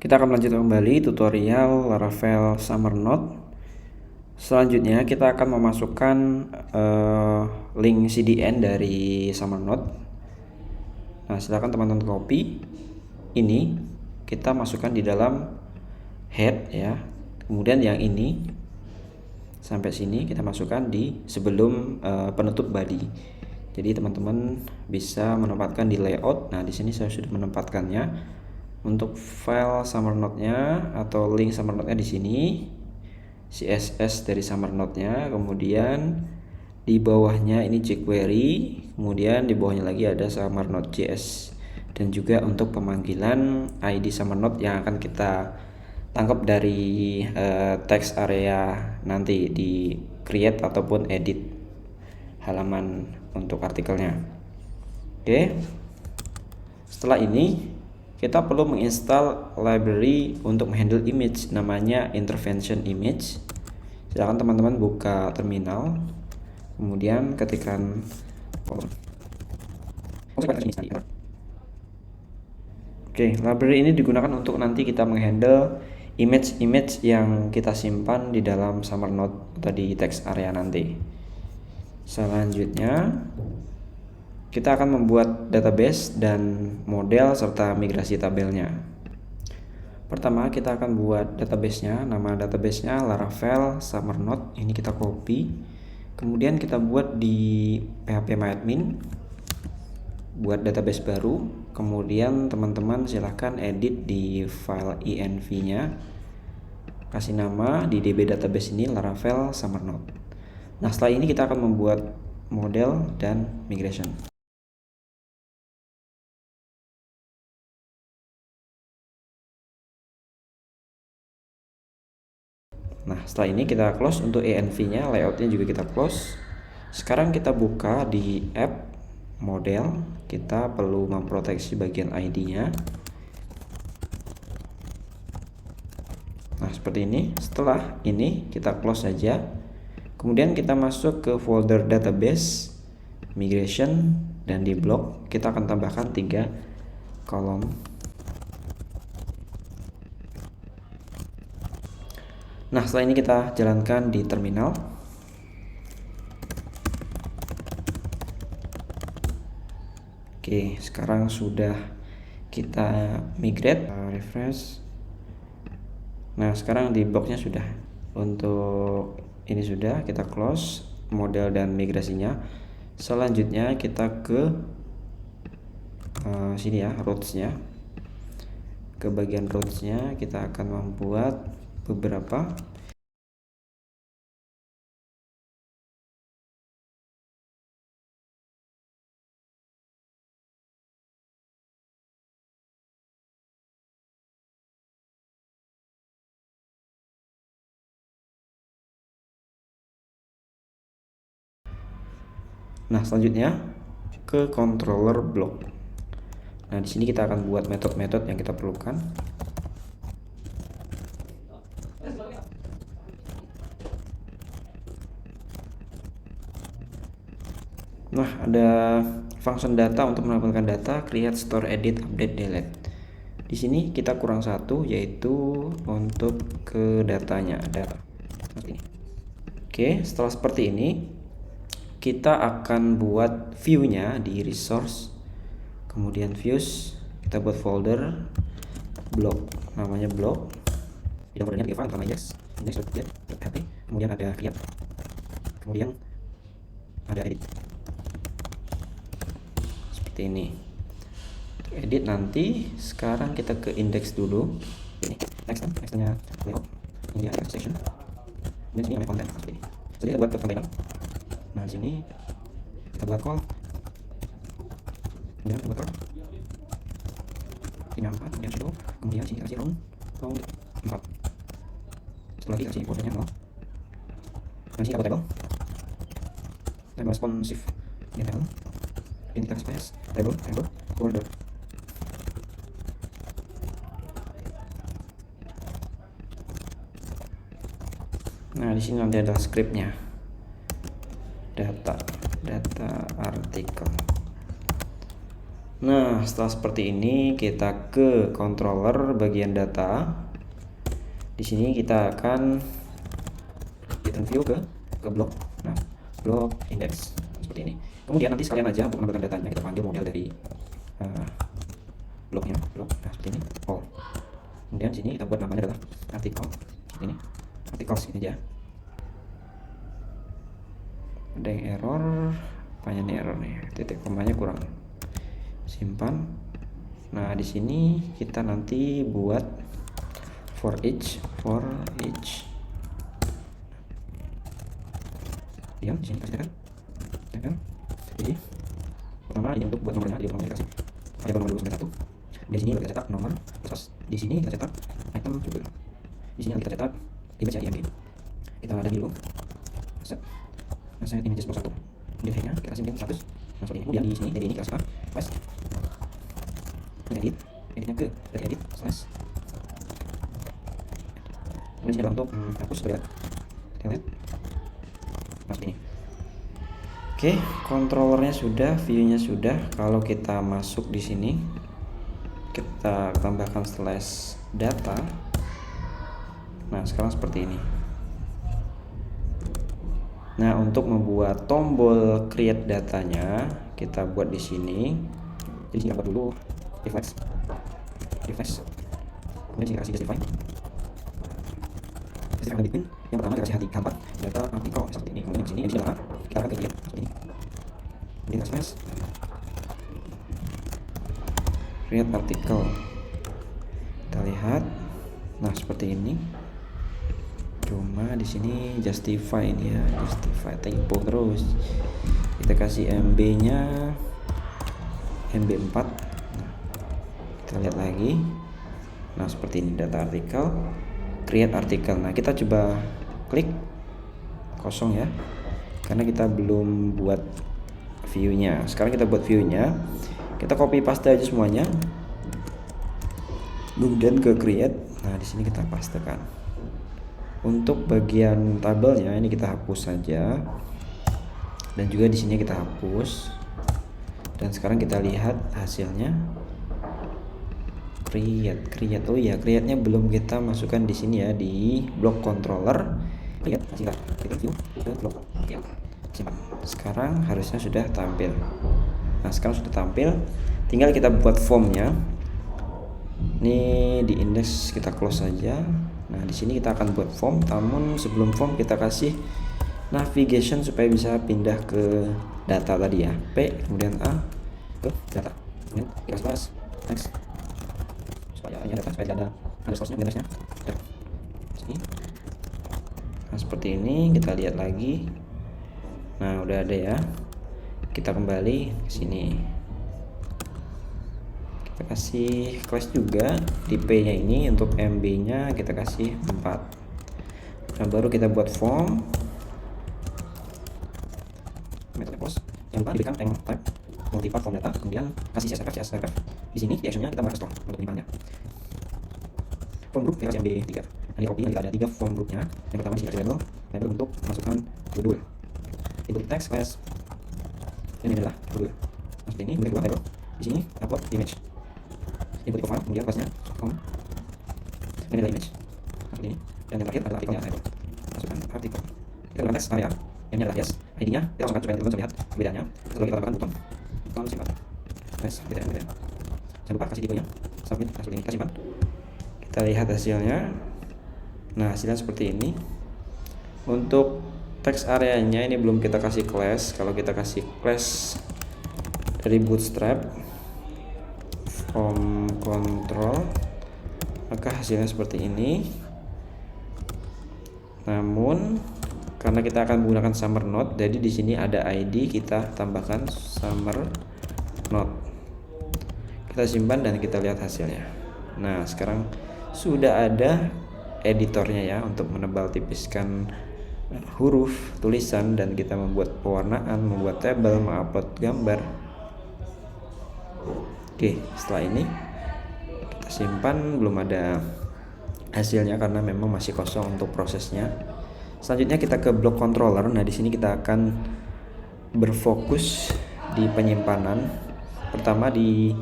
Kita akan melanjutkan kembali tutorial Laravel Summer Node. Selanjutnya kita akan memasukkan link CDN dari Summer Node. Nah, silakan teman-teman copy. Ini kita masukkan di dalam head ya. Kemudian yang ini sampai sini kita masukkan di sebelum penutup body. Jadi teman-teman bisa menempatkan di layout. Nah, di sini saya sudah menempatkannya. Untuk file Summer Node-nya atau link Summer Node-nya di sini, CSS dari Summer Node-nya, kemudian di bawahnya ini jQuery, kemudian di bawahnya lagi ada Summer Node.js, dan juga untuk pemanggilan ID Summer Node yang akan kita tangkap dari text area nanti di create ataupun edit halaman untuk artikelnya. Oke, setelah ini kita perlu menginstal library untuk menghandle image, namanya intervention image. Silakan teman-teman buka terminal, kemudian ketikkan library ini digunakan untuk nanti kita menghandle image-image yang kita simpan di dalam Summer Node atau di text area nanti. Selanjutnya kita akan membuat database dan model serta migrasi tabelnya. Pertama kita akan buat database-nya, nama database-nya Laravel Summer Node. Ini kita copy, kemudian kita buat di phpMyAdmin, buat database baru. Kemudian teman-teman silahkan edit di file env-nya, kasih nama di db database ini Laravel Summer Node. Nah, setelah ini kita akan membuat model dan migration. Nah, setelah ini kita close untuk env-nya, layoutnya juga kita close. Sekarang kita buka di app model, kita perlu memproteksi bagian ID-nya. Nah, seperti ini. Setelah ini kita close saja. Kemudian kita masuk ke folder database, migration, dan di blok kita akan tambahkan 3 kolom. Nah, setelah ini kita jalankan di terminal. Oke, sekarang sudah kita migrate, refresh. Nah, sekarang di boxnya sudah. Untuk ini sudah kita close model dan migrasinya. Selanjutnya kita ke sini ya, routes-nya. Ke bagian routes-nya kita akan membuat beberapa. Nah, selanjutnya ke controller block. Nah, di sini kita akan buat metode-metode yang kita perlukan. Nah, ada function data untuk menambahkan data, create, store, edit, update, delete. Di sini kita kurang satu, yaitu untuk ke datanya, data. Seperti ini. Oke, setelah seperti ini, kita akan buat view-nya di resource, kemudian views, kita buat folder blog, namanya blog. Di foldernya di file nama index.php, kemudian ada create, kemudian ada edit. Seperti ini. Untuk edit nanti, sekarang kita ke index dulu. Ini nextnya layout, ini ada section, dan sini ada content seperti ini. Jadi kita buat ke tampilan. Nah, di sini kita buat call, kemudian kita buat call, ini 4, kemudian shadow, kemudian sini kasih round 4. Setelah lagi kasih foldernya 0. Nah, sini kita buat table responsive, ini table. Ini kita space table folder. Nah, di sini nanti ada scriptnya, data artikel. Nah, setelah seperti ini kita ke controller bagian data. Di sini kita akan return view ke blok. Nah, blok index seperti ini. Kemudian nanti sekalian aja untuk menambahkan datanya kita panggil model dari bloknya, blok. Nah, seperti ini. All. Kemudian di sini kita buat namanya adalah artikel seperti ini. Articles ini aja. Ada yang error, apanya nih error nih? Titik komanya kurang. Simpan. Nah, di sini kita nanti buat for each. Diam di sini kasih kan? Jadi pertama ini untuk buat nomornya, jadi nomornya kasih variabel nomor 2 sampai 1. Di sini kita cetak nomor, terus di sini kita cetak item juga. Di sini kita cetak image IMG. Kita ada dulu. Set images plus 1. Nilainya kita kasih 100. Nah, seperti ini. Kemudian di sini dari ini kita kasih paste. Editnya ke dari edit slash. Kemudian sini untuk hapus lihat. Nah, seperti ini. Oke, controllernya sudah, view-nya sudah. Kalau kita masuk di sini, kita tambahkan slash data. Nah, sekarang seperti ini. Nah, untuk membuat tombol create datanya, kita buat di sini. Jadi sini buat dulu refresh. Kemudian sini kasih justify. Kita akan bikin yang pertama kita kasih hati gambar data artikel seperti ini. Kemudian di sini kita akan ke create seperti ini. Kemudian slash create artikel. Kita lihat. Nah, seperti ini. Cuma di sini justify ini ya, justify typo terus. Kita kasih MB-nya MB4. Nah, kita lihat lagi. Nah, seperti ini data artikel, create artikel. Nah, kita coba klik kosong ya, karena kita belum buat view-nya. Sekarang kita buat view-nya. Kita copy paste aja semuanya. Kemudian ke create. Nah, di sini kita pastekan. Untuk bagian tabelnya ini kita hapus saja, dan juga di sini kita hapus. Dan sekarang kita lihat hasilnya. Create. Oh iya, create-nya belum kita masukkan di sini ya, di blok controller. Lihat hasilnya. Kita view ke blok. Ya. Simpan. Sekarang harusnya sudah tampil. Nah, sekarang sudah tampil. Tinggal kita buat formnya. Ini di index kita close saja. Nah, di sini kita akan buat form, namun sebelum form kita kasih navigation supaya bisa pindah ke data tadi ya. P kemudian A ke data. Kemudian kita slash next. Supaya ini data supaya ada underscore-nya di atasnya. Sini. Nah, seperti ini kita lihat lagi. Nah, udah ada ya. Kita kembali ke sini. Kita kasih class juga di P-nya ini. Untuk MB-nya kita kasih 4. Nah, baru kita buat form. Metode post. Yang lupa diberikan type multipart form data. Kemudian kasih CSRF. Di sini di action-nya kita mark untuk penyimpanannya. Form group kita kasih MB3. Nah, di copy kita ada 3 form groupnya. Yang pertama di sini label untuk masukkan judul. Input text class. Ini adalah judul. Nah, seperti ini. Kemudian label. Di sini upload image. Input profile, kemudian kelasnya ini adalah image seperti ini, dan yang terakhir adalah artikelnya. Masukkan artikel. Kita gunakan text area, ini adalah yes, ID-nya kita masukkan supaya teman-teman bisa lihat perbedaannya. Setelah kita lakukan buton simpan, beda. Jangan lupa kasih tipenya, submit, seperti ini, kita simpan. Kita lihat hasilnya. Nah, hasilnya seperti ini. Untuk text areanya ini belum kita kasih class. Kalau kita kasih class dari Bootstrap form control, maka hasilnya seperti ini. Namun karena kita akan menggunakan summer node, jadi di sini ada ID, kita tambahkan summer node. Kita simpan dan kita lihat hasilnya. Nah, sekarang sudah ada editornya ya untuk menebal tipiskan huruf, tulisan, dan kita membuat pewarnaan, membuat tabel, mengupload gambar. Oke, setelah ini kita simpan, belum ada hasilnya karena memang masih kosong untuk prosesnya. Selanjutnya kita ke blok controller. Nah, di sini kita akan berfokus di penyimpanan. Pertama di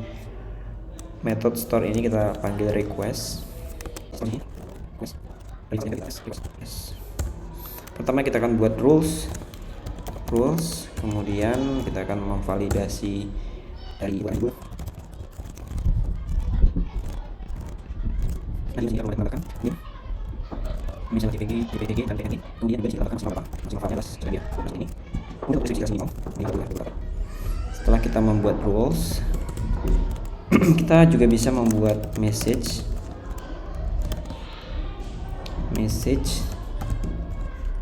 method store ini kita panggil request. Pertama kita akan buat rules, kemudian kita akan memvalidasi dari variabel. Kita menambahkan misalnya JPG dan PNG, kemudian juga kita tambahkan maksimal filenya adalah sudah dia seperti ini. Kemudian untuk spesifikasi minimal, setelah kita membuat rules, kita juga bisa membuat message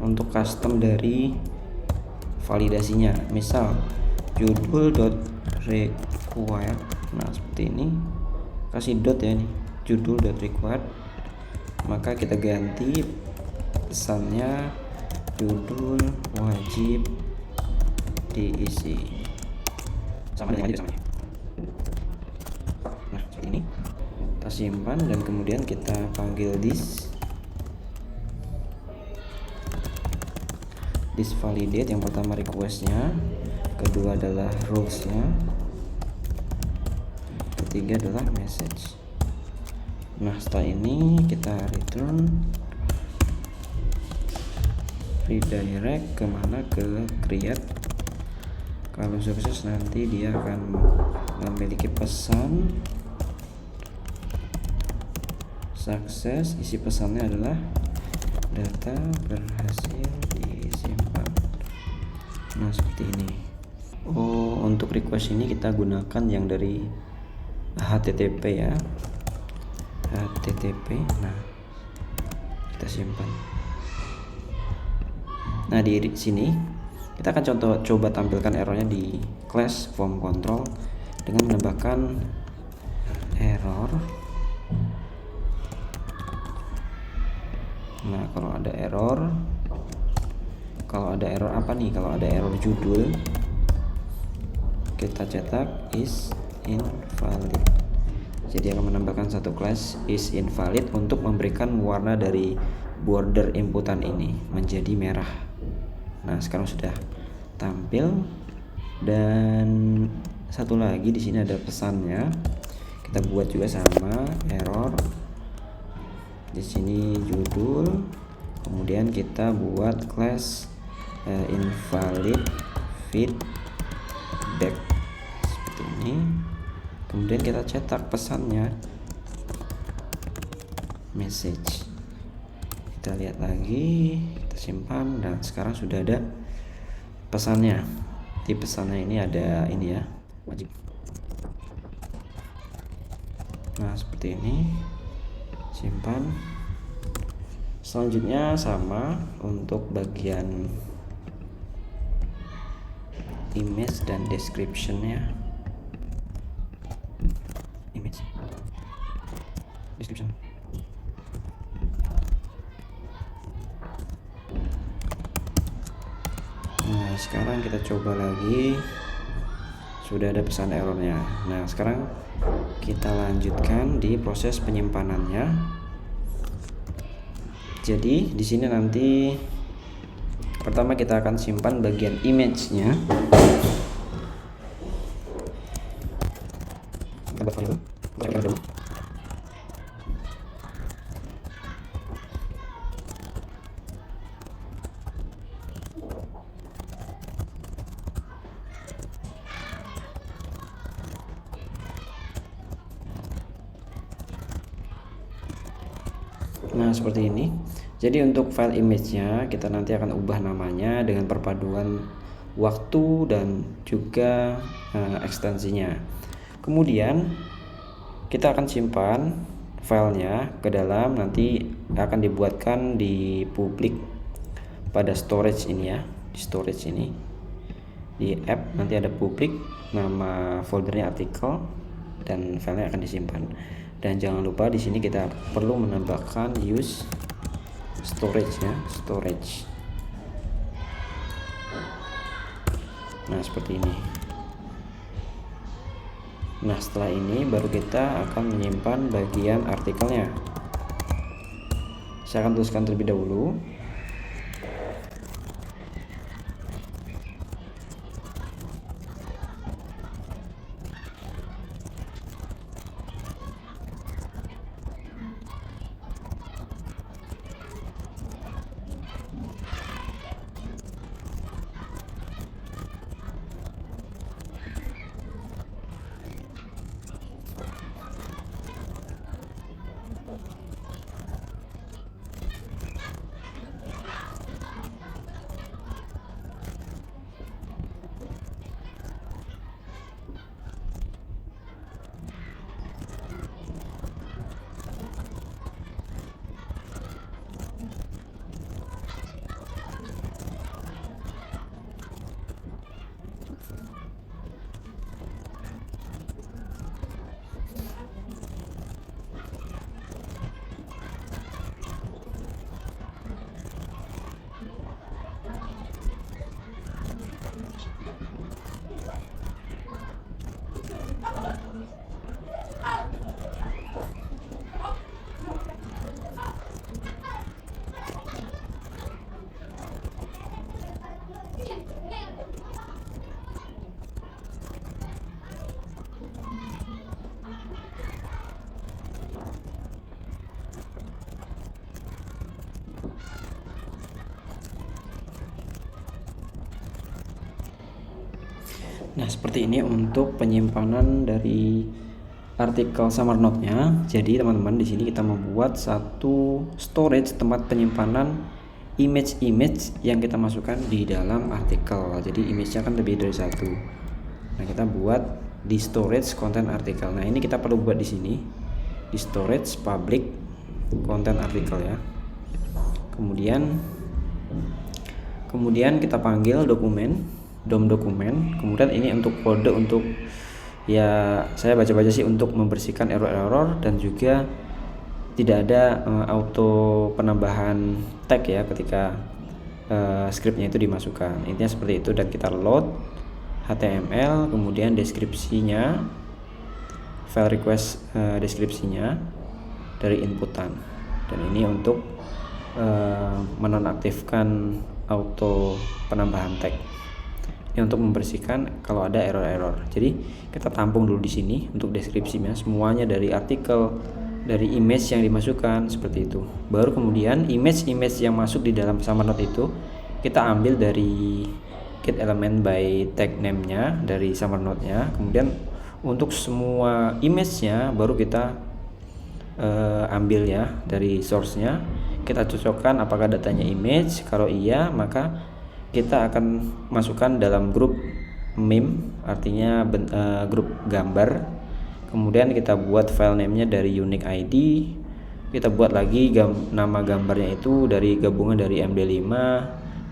untuk custom dari validasinya, misal judul.required. Nah seperti ini, kasih dot ya, ini judul.required, maka kita ganti pesannya judul wajib diisi, sama dengan samanya. Nah seperti ini, kita simpan dan kemudian kita panggil this validate. Yang pertama requestnya, kedua adalah rulesnya, ketiga adalah message. Nah setelah ini kita return redirect kemana, ke create. Kalau sukses nanti dia akan memiliki pesan sukses. Isi pesannya adalah data berhasil disimpan. Nah seperti ini. Oh, untuk request ini kita gunakan yang dari HTTP ya, HTTP. Nah kita simpan. Nah di sini kita akan coba tampilkan errornya di class form control dengan menambahkan error. Nah kalau ada error apa nih? Kalau ada error judul, kita cetak is invalid. Jadi akan menambahkan satu class is invalid untuk memberikan warna dari border inputan ini menjadi merah. Nah sekarang sudah tampil. Dan satu lagi di sini ada pesannya, kita buat juga sama error. Di sini judul, kemudian kita buat class invalid feedback seperti ini. Kemudian kita cetak pesannya message. Kita lihat lagi, kita simpan, dan sekarang sudah ada pesannya. Di pesannya ini ada ini ya, wajib. Nah seperti ini, simpan. Selanjutnya sama untuk bagian image dan descriptionnya. Image description. Nah sekarang kita coba lagi, sudah ada pesan errornya. Nah sekarang kita lanjutkan di proses penyimpanannya. Jadi di sini nanti pertama kita akan simpan bagian image-nya. Nah seperti ini. Jadi untuk file image-nya kita nanti akan ubah namanya dengan perpaduan waktu dan juga ekstensinya. Kemudian kita akan simpan filenya ke dalam, nanti akan dibuatkan di publik pada storage ini ya, di storage ini, di app nanti ada publik, nama foldernya artikel, dan filenya akan disimpan. Dan jangan lupa di sini kita perlu menambahkan use storage ya, storage. Nah seperti ini. Nah setelah ini baru kita akan menyimpan bagian artikelnya. Saya akan tuliskan terlebih dahulu. Nah, seperti ini untuk penyimpanan dari artikel SummerNote-nya. Jadi teman-teman, di sini kita membuat satu storage tempat penyimpanan image-image yang kita masukkan di dalam artikel. Jadi image-nya kan lebih dari satu. Nah, kita buat di storage konten artikel. Nah, ini kita perlu buat di sini di storage public konten artikel ya. Kemudian kita panggil DOM dokumen. Kemudian ini untuk kode untuk, ya saya baca-baca sih, untuk membersihkan error-error dan juga tidak ada auto penambahan tag ya ketika scriptnya itu dimasukkan. Intinya seperti itu. Dan kita load HTML, kemudian deskripsinya, file request deskripsinya dari inputan. Dan ini untuk menonaktifkan auto penambahan tag. Ini untuk membersihkan kalau ada error-error. Jadi kita tampung dulu di sini untuk deskripsinya, semuanya dari artikel, dari image yang dimasukkan seperti itu. Baru kemudian image-image yang masuk di dalam SummerNote itu kita ambil dari get element by tag name-nya dari SummerNote-nya. Kemudian untuk semua image-nya baru kita ambil ya dari source-nya. Kita cocokkan apakah datanya image. Kalau iya, maka kita akan masukkan dalam grup meme, artinya grup gambar. Kemudian kita buat file name-nya dari unique ID. Kita buat lagi nama gambarnya itu dari gabungan dari MD5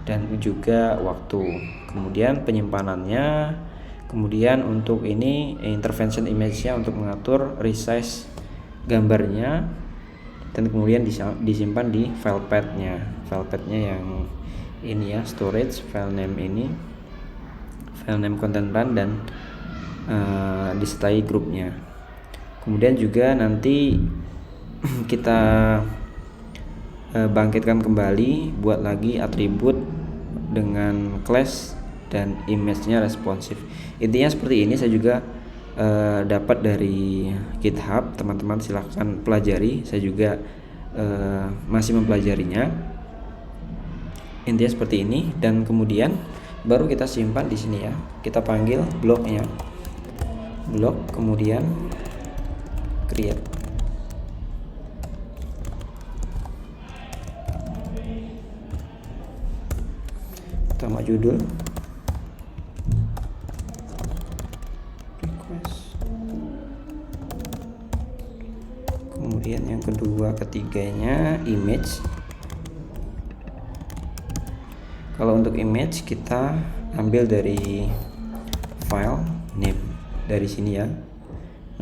dan juga waktu. Kemudian penyimpanannya. Kemudian untuk ini intervention image-nya untuk mengatur resize gambarnya. Dan kemudian disimpan di file path-nya. File path-nya yang ini ya, storage file name ini, file name content run, dan disertai grupnya. Kemudian juga nanti kita bangkitkan kembali, buat lagi atribut dengan class dan image-nya responsive. Intinya seperti ini. Saya juga dapat dari GitHub, teman-teman silahkan pelajari. Saya juga masih mempelajarinya. Intinya seperti ini. Dan kemudian baru kita simpan di sini ya. Kita panggil bloknya, blok, kemudian create. Tambah judul, request. Kemudian yang kedua, ketiganya image. Kalau untuk image kita ambil dari file name dari sini ya.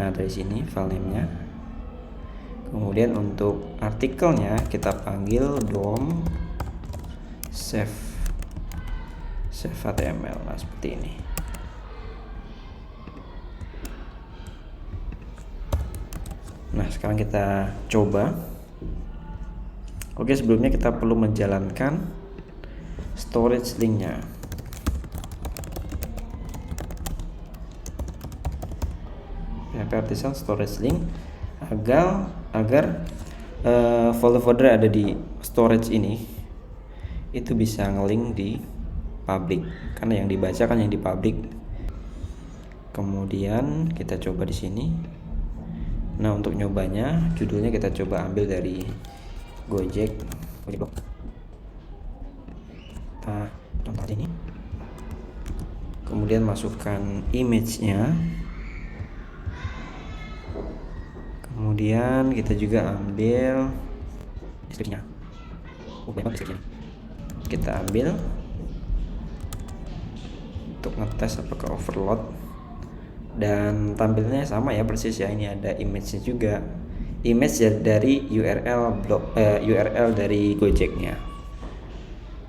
Nah, dari sini file name-nya. Kemudian untuk artikelnya kita panggil DOM save HTML. Nah, seperti ini. Nah, sekarang kita coba. Oke, sebelumnya kita perlu menjalankan storage linknya. PHP artisan storage link agar folder-folder ada di storage ini itu bisa ngelink di public, karena yang dibaca kan yang di public. Kemudian kita coba di sini. Nah, untuk nyobanya judulnya kita coba ambil dari Gojek blog. Contoh ini. Kemudian masukkan image-nya. Kemudian kita juga ambil deskripsinya. Deskripsinya. Kita ambil untuk ngetes apakah overload. Dan tampilnya sama ya, persis ya. Ini ada image-nya juga. Image dari URL dari Gojeknya.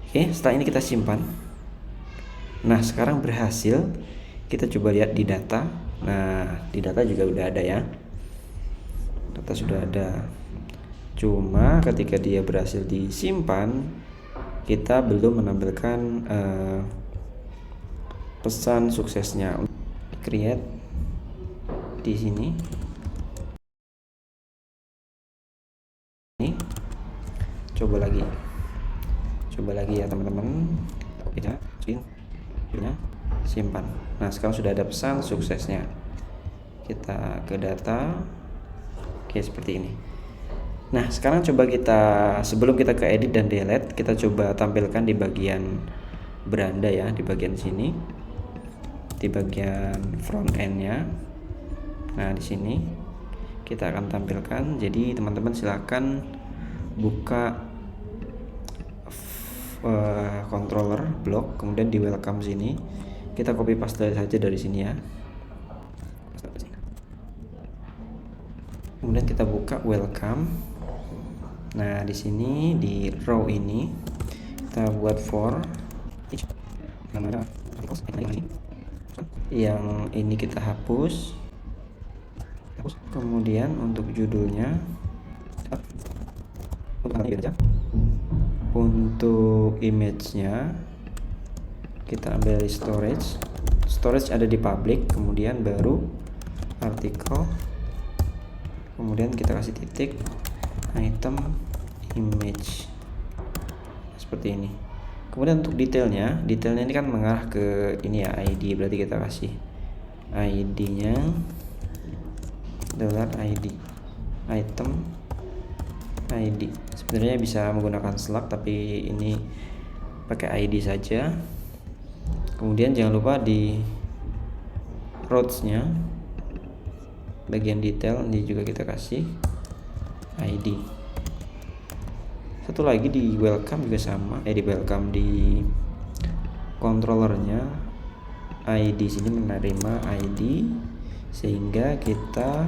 Oke, setelah ini kita simpan. Nah, sekarang berhasil. Kita coba lihat di data. Nah, di data juga udah ada ya. Data sudah ada. Cuma ketika dia berhasil disimpan, kita belum menampilkan pesan suksesnya. Create di sini. Ini coba lagi. Coba lagi ya teman-teman, kita simpan. Nah sekarang sudah ada pesan suksesnya. Kita ke data. Oke, seperti ini. Nah sekarang coba kita, sebelum kita ke edit dan delete, kita coba tampilkan di bagian beranda ya, di bagian sini, di bagian front end-nya. Nah di sini kita akan tampilkan. Jadi teman-teman silakan buka controller block, kemudian di welcome sini kita copy paste saja dari sini ya. Kemudian kita buka welcome. Nah di sini di row ini kita buat for yang ini kita hapus. Kemudian untuk judulnya, untuk image-nya kita ambil dari storage ada di public, kemudian baru artikel, kemudian kita kasih titik, item image, seperti ini. Kemudian untuk detailnya ini kan mengarah ke ini ya, ID, berarti kita kasih ID-nya $ID item ID. Sebenarnya bisa menggunakan slug, tapi ini pakai ID saja. Kemudian jangan lupa di rows-nya bagian detail ini juga kita kasih ID. Satu lagi di welcome juga sama, di welcome di controllernya ID sini menerima ID, sehingga kita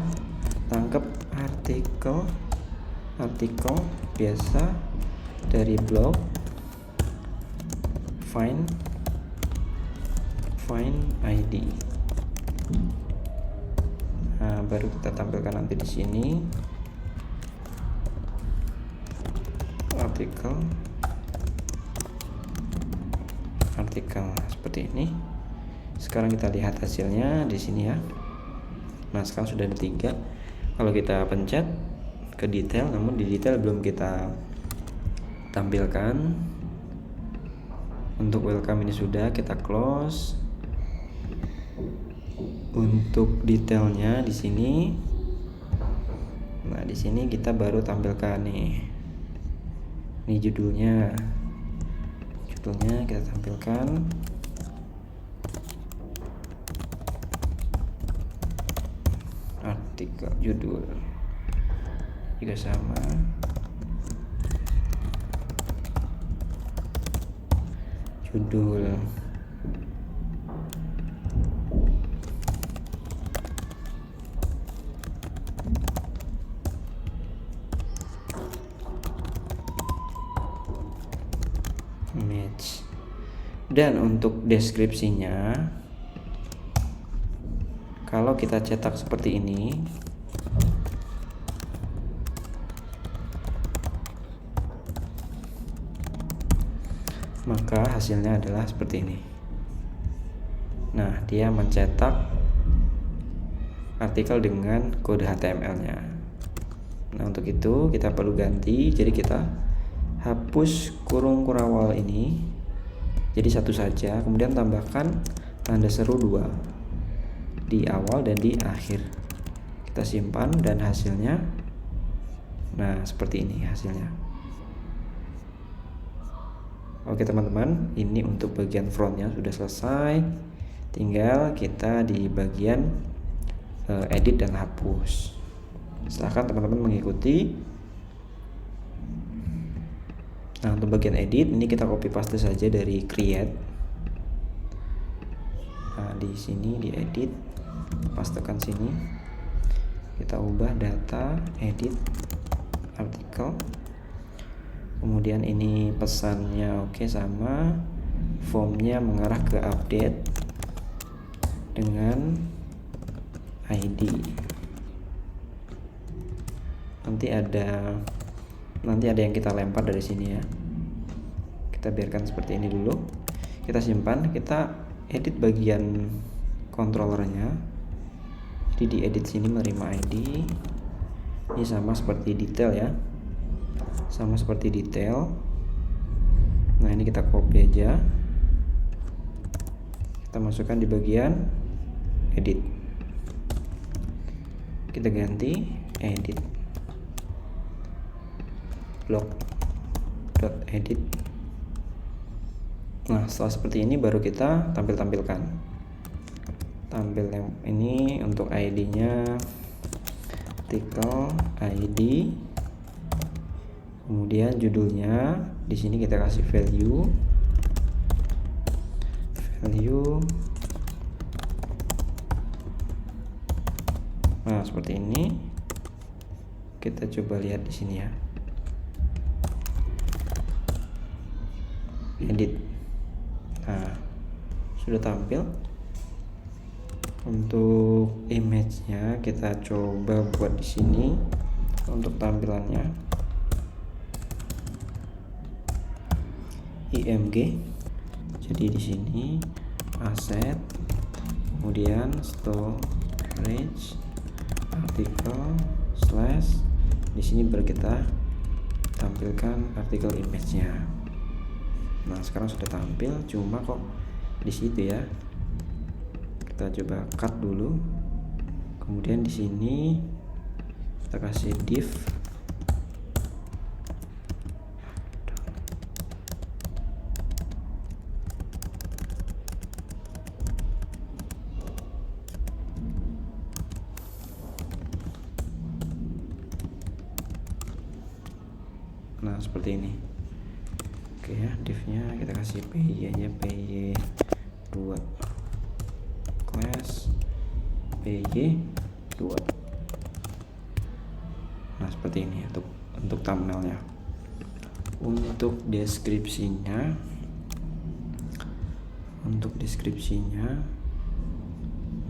tangkap artikel biasa dari blog find ID. Nah, baru kita tampilkan nanti di sini artikel seperti ini. Sekarang kita lihat hasilnya di sini ya. Nah sekarang sudah ada 3. Kalau kita pencet ke detail, namun di detail belum kita tampilkan. Untuk welcome ini sudah kita close. Untuk detailnya di sini, nah di sini kita baru tampilkan nih. Ini judulnya kita tampilkan. Artikel judul juga sama. Judul image. Dan untuk deskripsinya, kalau kita cetak seperti ini, maka hasilnya adalah seperti ini. Nah, dia mencetak artikel dengan kode HTML-nya. Nah, untuk itu kita perlu ganti. Jadi kita hapus kurung kurawal ini jadi satu saja, kemudian tambahkan tanda seru 2 di awal dan di akhir. Kita simpan dan hasilnya, nah seperti ini hasilnya. Oke teman-teman, ini untuk bagian frontnya sudah selesai. Tinggal kita di bagian edit dan hapus. Silahkan teman-teman mengikuti. Nah untuk bagian edit ini kita copy paste saja dari create. Nah di sini di edit, pastekan sini. Kita ubah data, edit, artikel. Kemudian ini pesannya oke sama, formnya mengarah ke update dengan ID. Nanti ada yang kita lempar dari sini ya. Kita biarkan seperti ini dulu. Kita simpan, kita edit bagian controllernya. Jadi di edit sini menerima ID. Ini sama seperti detail ya. Sama seperti detail. Nah, ini kita copy aja, kita masukkan di bagian edit, kita ganti edit blog.edit. Nah, setelah seperti ini baru kita tampil yang ini. Untuk ID-nya artikel ID, kemudian judulnya di sini kita kasih value. Nah, seperti ini. Kita coba lihat di sini ya, edit. Nah, sudah tampil. Untuk image-nya kita coba buat di sini untuk tampilannya img. Jadi di sini aset, kemudian storage artikel slash, di sini baru kita tampilkan artikel image-nya. Nah, sekarang sudah tampil, cuma kok di situ ya. Kita coba cut dulu. Kemudian di sini kita kasih div. Nah, seperti ini. Oke ya, divnya kita kasih py aja, py2 class py2. Nah, seperti ini untuk thumbnailnya. Untuk deskripsinya,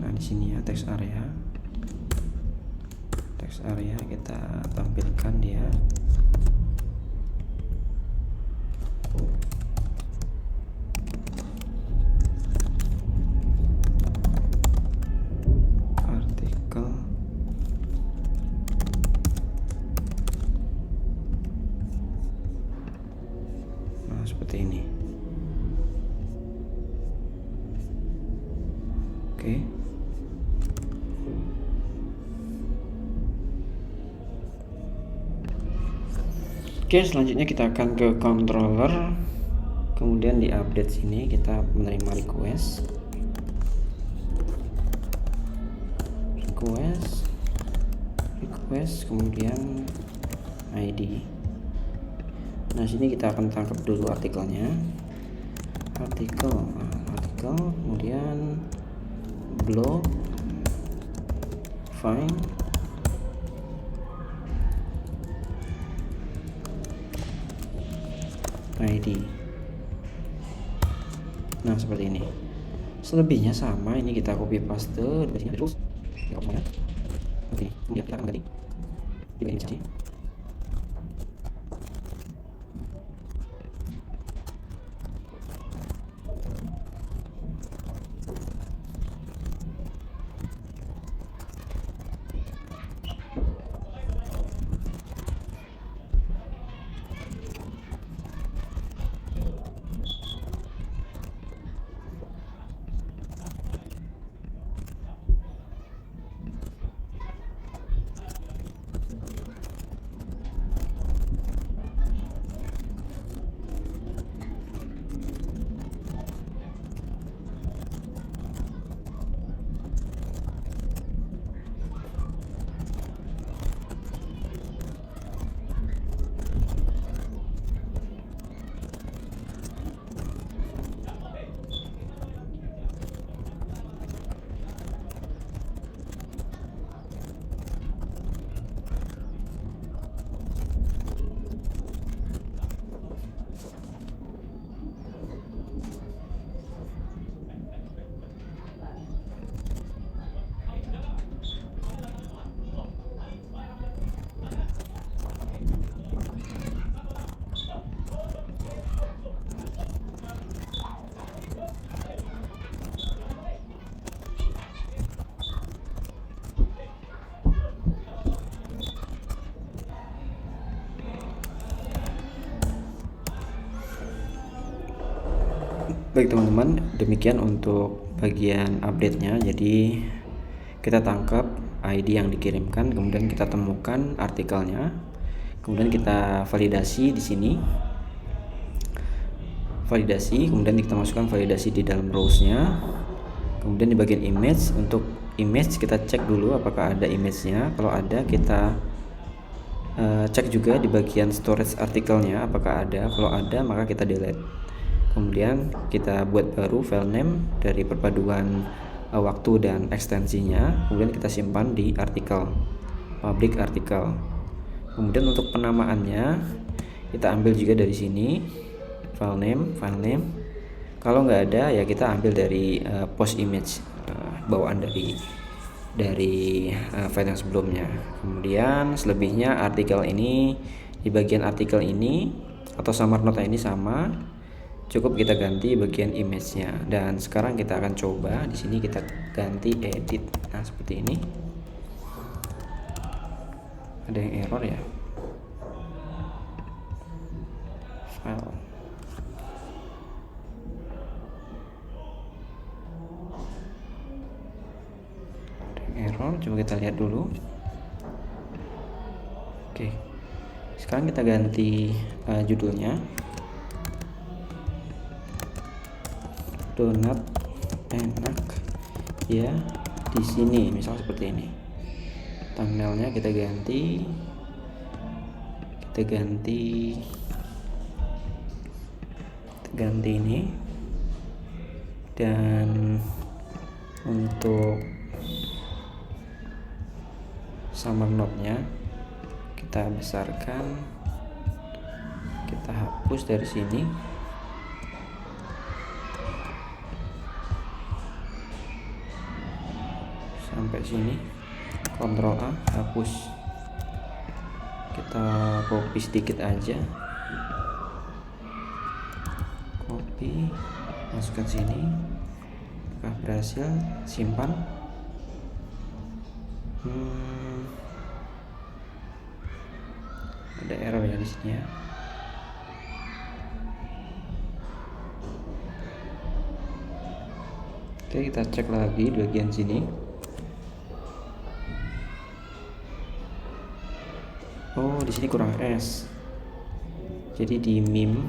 nah di sini ya, text area kita tampilkan dia. Nah, seperti ini. Oke. Oke, selanjutnya kita akan ke controller. Kemudian di update sini kita menerima request, kemudian ID. Nah, sini kita akan tangkap dulu artikelnya. Artikel, kemudian blog, find, ID. Nah, seperti ini. Selebihnya sama, ini kita copy paste di sini terus. Oke, kemudian kita akan ganti di bagian ini. Baik teman-teman, demikian untuk bagian update-nya. Jadi kita tangkap ID yang dikirimkan, kemudian kita temukan artikelnya, kemudian kita validasi di sini, validasi, kemudian kita masukkan validasi di dalam rows-nya. Kemudian di bagian image, untuk image kita cek dulu apakah ada image-nya. Kalau ada, kita cek juga di bagian storage artikelnya apakah ada. Kalau ada, maka kita delete. Kemudian kita buat baru file name dari perpaduan waktu dan ekstensinya, kemudian kita simpan di artikel, public artikel. Kemudian untuk penamaannya kita ambil juga dari sini, file name. Kalau nggak ada ya kita ambil dari post image, bawaan dari file yang sebelumnya. Kemudian selebihnya artikel ini, di bagian artikel ini atau summary note ini sama, cukup kita ganti bagian image-nya. Dan sekarang kita akan coba di sini kita ganti edit. Nah, seperti ini. Ada yang error ya. File. Ada yang error, coba kita lihat dulu. Oke. Sekarang kita ganti judulnya. Donat enak ya di sini, misal seperti ini. Thumbnailnya kita ganti ini. Dan untuk summary note-nya kita besarkan, kita hapus dari sini. Sampai sini, Ctrl A, hapus. Kita copy sedikit aja, copy, masukkan sini. Apakah berhasil? Simpan. Ada error ya di sini ya. Oke, kita cek lagi di bagian sini. Oh, di sini kurang S. Jadi di meme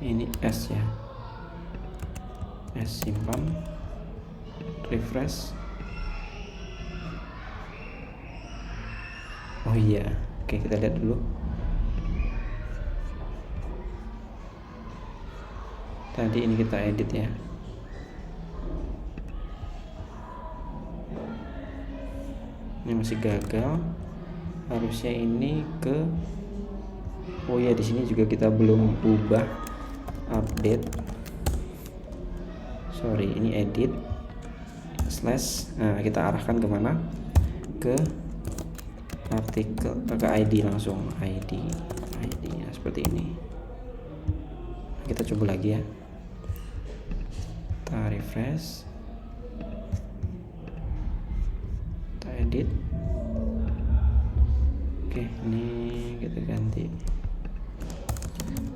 ini S ya. S, simpan, refresh. Oh iya, oke, kita lihat dulu. Tadi ini kita edit ya. Ini masih gagal. Harusnya ini ke, oh ya, di sini juga kita belum ubah update. Sorry, ini edit slash. Nah, kita arahkan kemana? Ke artikel, ke ID langsung. ID ya, seperti ini. Kita coba lagi ya. Kita refresh, kita edit. Oke, ini kita ganti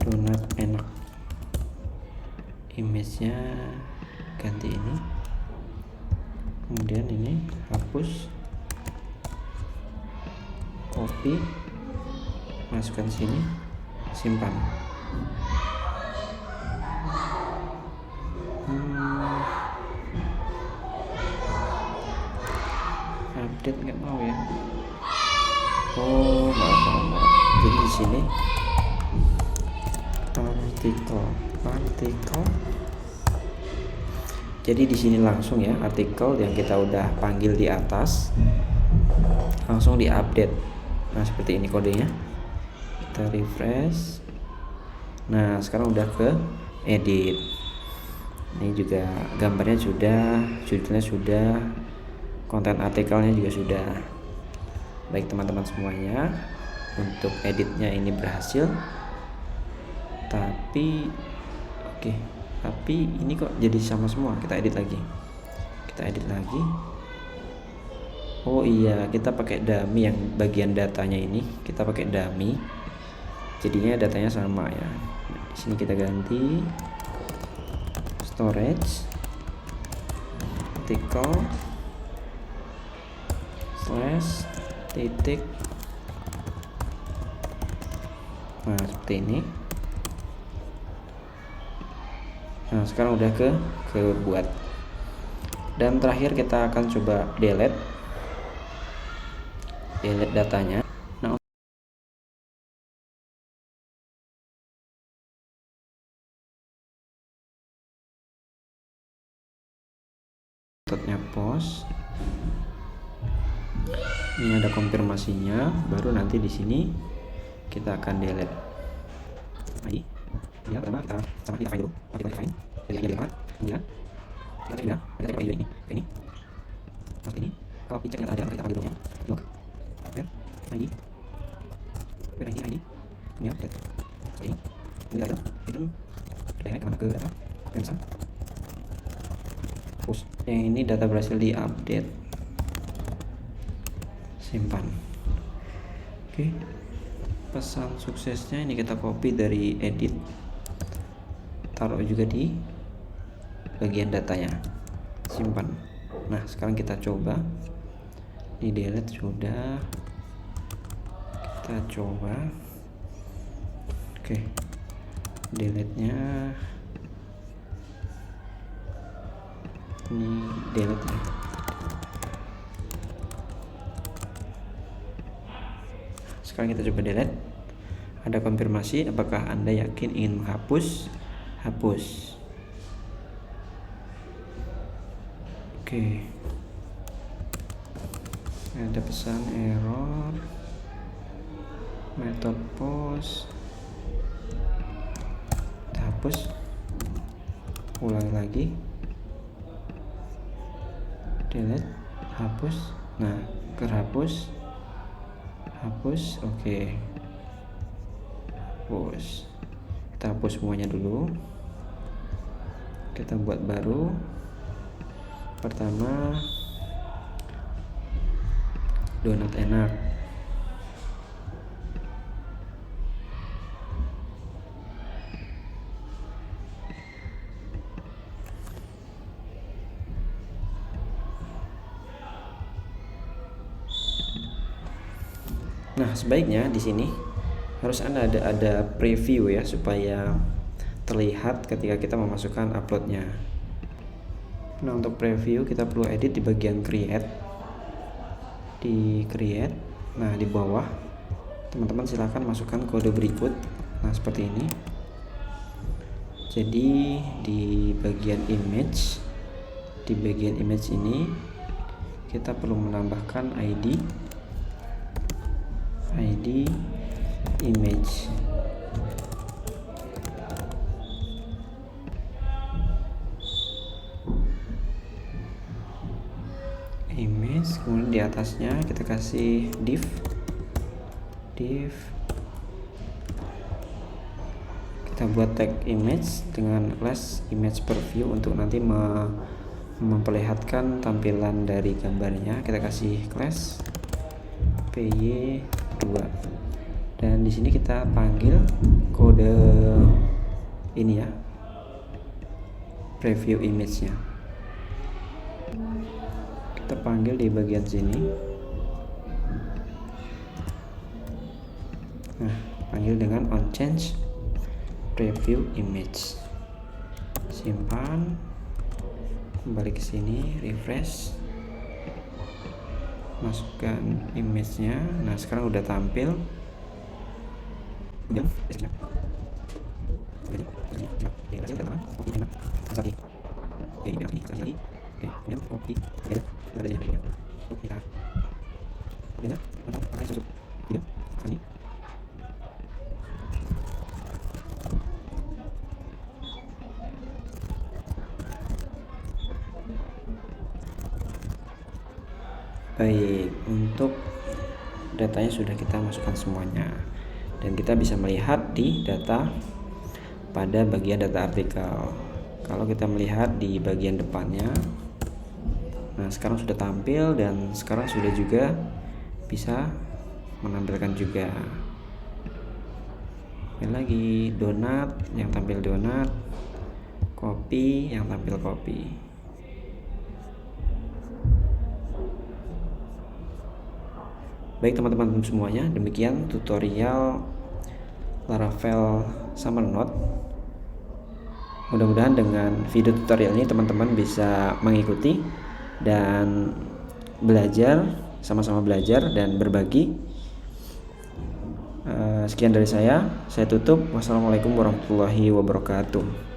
donat enak, image-nya ganti ini, kemudian ini hapus, copy, masukkan sini, simpan. Update nggak mau ya. Oh, maaf. Jadi di sini artikel. Jadi di sini langsung ya, artikel yang kita udah panggil di atas langsung diupdate. Nah, seperti ini kodenya. Kita refresh. Nah, sekarang udah ke edit. Ini juga gambarnya sudah, judulnya sudah, konten artikelnya juga sudah. Baik teman-teman semuanya, untuk editnya ini berhasil. Tapi ini kok jadi sama semua. Kita edit lagi. Oh iya, kita pakai dummy yang bagian datanya ini. Kita pakai dummy. Jadinya datanya sama ya. Di sini kita ganti storage artikel slash titik. Nah seperti ini. Nah sekarang udah kebuat. Dan terakhir kita akan coba delete datanya. Nah metodenya post. Ini ada konfirmasinya, baru nanti di sini kita akan delete. Lagi, ya pertama kita sama define dulu, kita define, jadi define, kemudian kita bilang ada kayak ini, seperti ini. Kalau picture nggak ada, kita panggil dulu ya, log, ID, kemudian seperti ini, kemudian itu direct kemana ke data, yang push. Yang ini data berhasil diupdate, simpan. Oke. Pesan suksesnya ini kita copy dari edit, taruh juga di bagian datanya, simpan. Nah sekarang kita coba di delete, sudah kita coba. Oke, delete nya ini, delete nya. Sekarang kita coba delete. Ada konfirmasi, apakah Anda yakin ingin menghapus? Hapus. Oke. Ada pesan error. Method post. Kita hapus. Ulangi lagi. Delete, hapus. Nah, terhapus. Hapus, oke. Hapus. Kita hapus semuanya dulu. Kita buat baru. Pertama, donat enak. Nah, sebaiknya di sini harus ada preview ya, supaya terlihat ketika kita memasukkan uploadnya. Nah, untuk preview kita perlu edit di bagian create. Di create, nah di bawah teman-teman silahkan masukkan kode berikut. Nah seperti ini. Jadi di bagian image, ini kita perlu menambahkan ID image. Kemudian di atasnya kita kasih div kita buat tag image dengan class image preview untuk nanti memperlihatkan tampilan dari gambarnya. Kita kasih class py2 dan di sini kita panggil kode ini ya, preview image-nya. Kita panggil di bagian sini. Nah, panggil dengan on change preview image. Simpan. Kembali ke sini, refresh. Masukkan image-nya. Nah, sekarang udah tampil. Baik, untuk datanya sudah kita masukkan semuanya dan kita bisa melihat di data pada bagian data artikel. Kalau kita melihat di bagian depannya, nah sekarang sudah tampil dan sekarang sudah juga bisa menampilkan juga. Lagi donat, yang tampil donat. Copy, yang tampil copy. Baik teman-teman semuanya, demikian tutorial Laravel Summer Note. Mudah-mudahan dengan video tutorial ini teman-teman bisa mengikuti dan belajar, sama-sama belajar dan berbagi. Sekian dari saya tutup. Wassalamualaikum warahmatullahi wabarakatuh.